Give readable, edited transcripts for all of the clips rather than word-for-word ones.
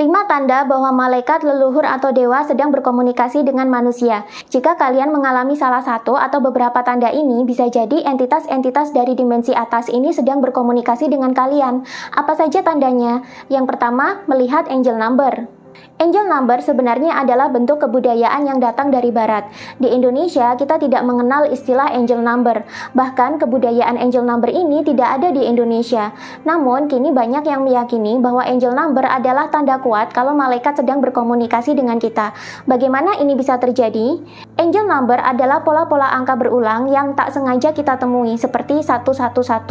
5 tanda bahwa malaikat, leluhur, atau dewa sedang berkomunikasi dengan manusia. Jika kalian mengalami salah satu atau beberapa tanda ini, bisa jadi entitas-entitas dari dimensi atas ini sedang berkomunikasi dengan kalian. Apa saja tandanya? Yang pertama, melihat angel number. Angel number sebenarnya adalah bentuk kebudayaan yang datang dari barat. Di Indonesia, kita tidak mengenal istilah angel number. Bahkan kebudayaan angel number ini tidak ada di Indonesia. Namun, kini banyak yang meyakini bahwa angel number adalah tanda kuat kalau malaikat sedang berkomunikasi dengan kita. Bagaimana ini bisa terjadi? Angel number adalah pola-pola angka berulang yang tak sengaja kita temui, seperti 1111,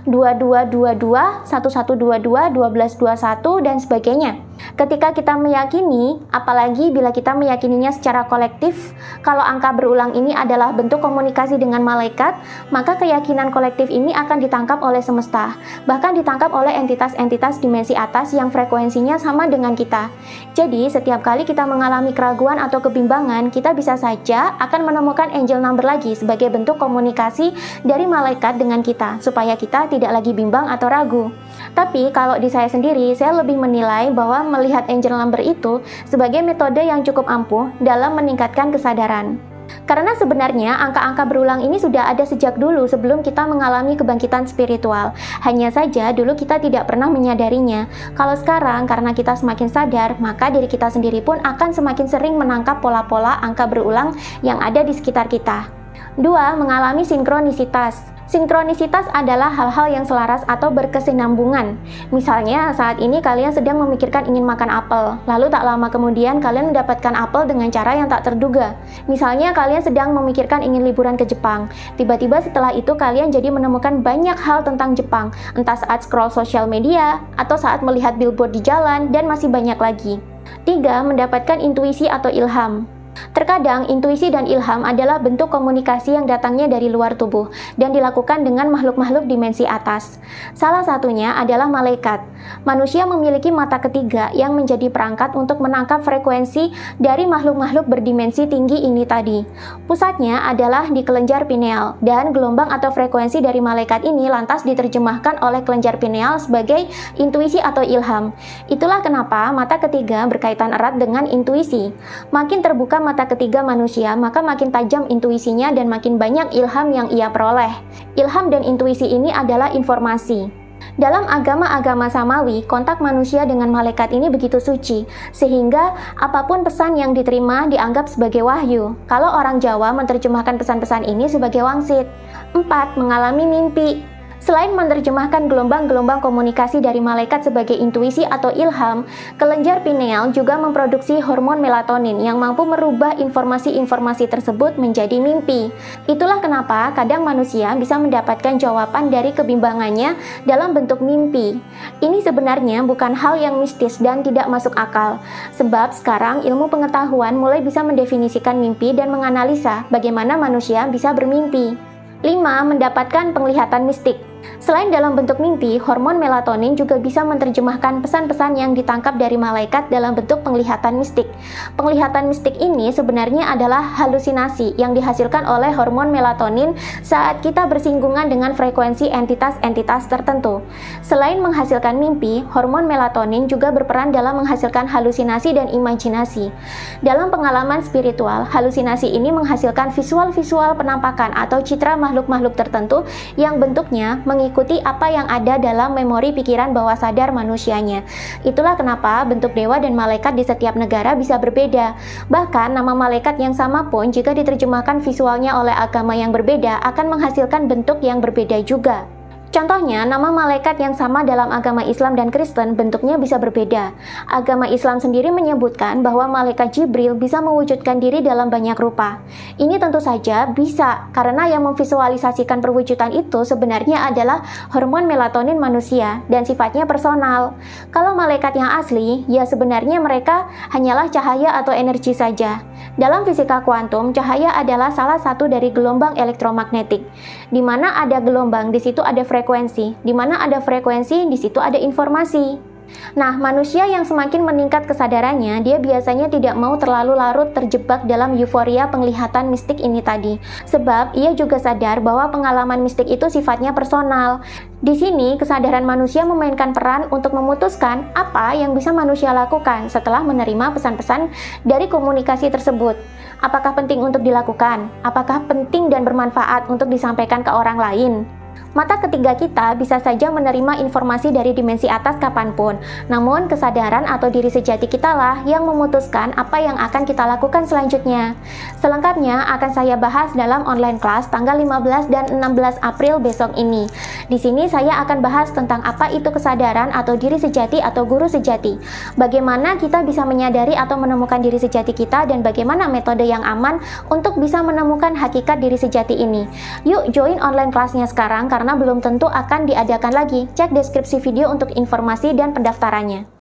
2222, 1122, 1221, dan sebagainya. Ketika kita meyakini, apalagi bila kita meyakininya secara kolektif, kalau angka berulang ini adalah bentuk komunikasi dengan malaikat, maka keyakinan kolektif ini akan ditangkap oleh semesta, bahkan ditangkap oleh entitas-entitas dimensi atas yang frekuensinya sama dengan kita. Jadi, setiap kali kita mengalami keraguan atau kebimbangan, kita bisa saja akan menemukan angel number lagi sebagai bentuk komunikasi dari malaikat dengan kita, supaya kita tidak lagi bimbang atau ragu. Tapi, kalau di saya sendiri, saya lebih menilai bahwa melihat angel number itu sebagai metode yang cukup ampuh dalam meningkatkan kesadaran. Karena sebenarnya angka-angka berulang ini sudah ada sejak dulu sebelum kita mengalami kebangkitan spiritual. Hanya saja dulu kita tidak pernah menyadarinya. Kalau sekarang karena kita semakin sadar, maka diri kita sendiri pun akan semakin sering menangkap pola-pola angka berulang yang ada di sekitar kita. 2. Mengalami sinkronisitas. Sinkronisitas adalah hal-hal yang selaras atau berkesinambungan. Misalnya, saat ini kalian sedang memikirkan ingin makan apel, lalu tak lama kemudian kalian mendapatkan apel dengan cara yang tak terduga. Misalnya, kalian sedang memikirkan ingin liburan ke Jepang. Tiba-tiba setelah itu kalian jadi menemukan banyak hal tentang Jepang, entah saat scroll sosial media, atau saat melihat billboard di jalan, dan masih banyak lagi. 3. Mendapatkan intuisi atau ilham. Terkadang, intuisi dan ilham adalah bentuk komunikasi yang datangnya dari luar tubuh dan dilakukan dengan makhluk-makhluk dimensi atas. Salah satunya adalah malaikat. Manusia memiliki mata ketiga yang menjadi perangkat untuk menangkap frekuensi dari makhluk-makhluk berdimensi tinggi ini tadi. Pusatnya adalah di kelenjar pineal, dan gelombang atau frekuensi dari malaikat ini lantas diterjemahkan oleh kelenjar pineal sebagai intuisi atau ilham. Itulah kenapa mata ketiga berkaitan erat dengan intuisi. Makin terbuka mata ketiga manusia, maka makin tajam intuisinya dan makin banyak ilham yang ia peroleh. Ilham dan intuisi ini adalah informasi. Dalam agama-agama samawi, kontak manusia dengan malaikat ini begitu suci, sehingga apapun pesan yang diterima dianggap sebagai wahyu. Kalau orang Jawa menerjemahkan pesan-pesan ini sebagai wangsit. 4. Mengalami mimpi. Selain menerjemahkan gelombang-gelombang komunikasi dari malaikat sebagai intuisi atau ilham, kelenjar pineal juga memproduksi hormon melatonin yang mampu merubah informasi-informasi tersebut menjadi mimpi. Itulah kenapa kadang manusia bisa mendapatkan jawaban dari kebimbangannya dalam bentuk mimpi. Ini sebenarnya bukan hal yang mistis dan tidak masuk akal, sebab sekarang ilmu pengetahuan mulai bisa mendefinisikan mimpi dan menganalisa bagaimana manusia bisa bermimpi. 5. Mendapatkan penglihatan mistik. Selain dalam bentuk mimpi, hormon melatonin juga bisa menerjemahkan pesan-pesan yang ditangkap dari malaikat dalam bentuk penglihatan mistik. Penglihatan mistik ini sebenarnya adalah halusinasi yang dihasilkan oleh hormon melatonin saat kita bersinggungan dengan frekuensi entitas-entitas tertentu. Selain menghasilkan mimpi, hormon melatonin juga berperan dalam menghasilkan halusinasi dan imajinasi. Dalam pengalaman spiritual, halusinasi ini menghasilkan visual-visual penampakan atau citra makhluk-makhluk tertentu yang bentuknya mengikuti apa yang ada dalam memori pikiran bawah sadar manusianya. Itulah kenapa bentuk dewa dan malaikat di setiap negara bisa berbeda. Bahkan nama malaikat yang sama pun jika diterjemahkan visualnya oleh agama yang berbeda akan menghasilkan bentuk yang berbeda juga. Contohnya, nama malaikat yang sama dalam agama Islam dan Kristen bentuknya bisa berbeda. Agama Islam sendiri menyebutkan bahwa malaikat Jibril bisa mewujudkan diri dalam banyak rupa. Ini tentu saja bisa, karena yang memvisualisasikan perwujudan itu sebenarnya adalah hormon melatonin manusia dan sifatnya personal. Kalau malaikat yang asli, ya sebenarnya mereka hanyalah cahaya atau energi saja. Dalam fisika kuantum, cahaya adalah salah satu dari gelombang elektromagnetik. Di mana ada gelombang, di situ ada frekuensi. Di mana ada frekuensi, di situ ada informasi. Nah, manusia yang semakin meningkat kesadarannya, dia biasanya tidak mau terlalu larut terjebak dalam euforia penglihatan mistik ini tadi. Sebab ia juga sadar bahwa pengalaman mistik itu sifatnya personal. Di sini, kesadaran manusia memainkan peran untuk memutuskan apa yang bisa manusia lakukan setelah menerima pesan-pesan dari komunikasi tersebut. Apakah penting untuk dilakukan? Apakah penting dan bermanfaat untuk disampaikan ke orang lain? Mata ketiga kita bisa saja menerima informasi dari dimensi atas kapanpun, namun kesadaran atau diri sejati kitalah yang memutuskan apa yang akan kita lakukan selanjutnya. Selengkapnya akan saya bahas dalam online class tanggal 15 dan 16 April besok ini. Di sini saya akan bahas tentang apa itu kesadaran atau diri sejati atau guru sejati. Bagaimana kita bisa menyadari atau menemukan diri sejati kita dan bagaimana metode yang aman untuk bisa menemukan hakikat diri sejati ini. Yuk join online kelasnya sekarang karena belum tentu akan diadakan lagi. Cek deskripsi video untuk informasi dan pendaftarannya.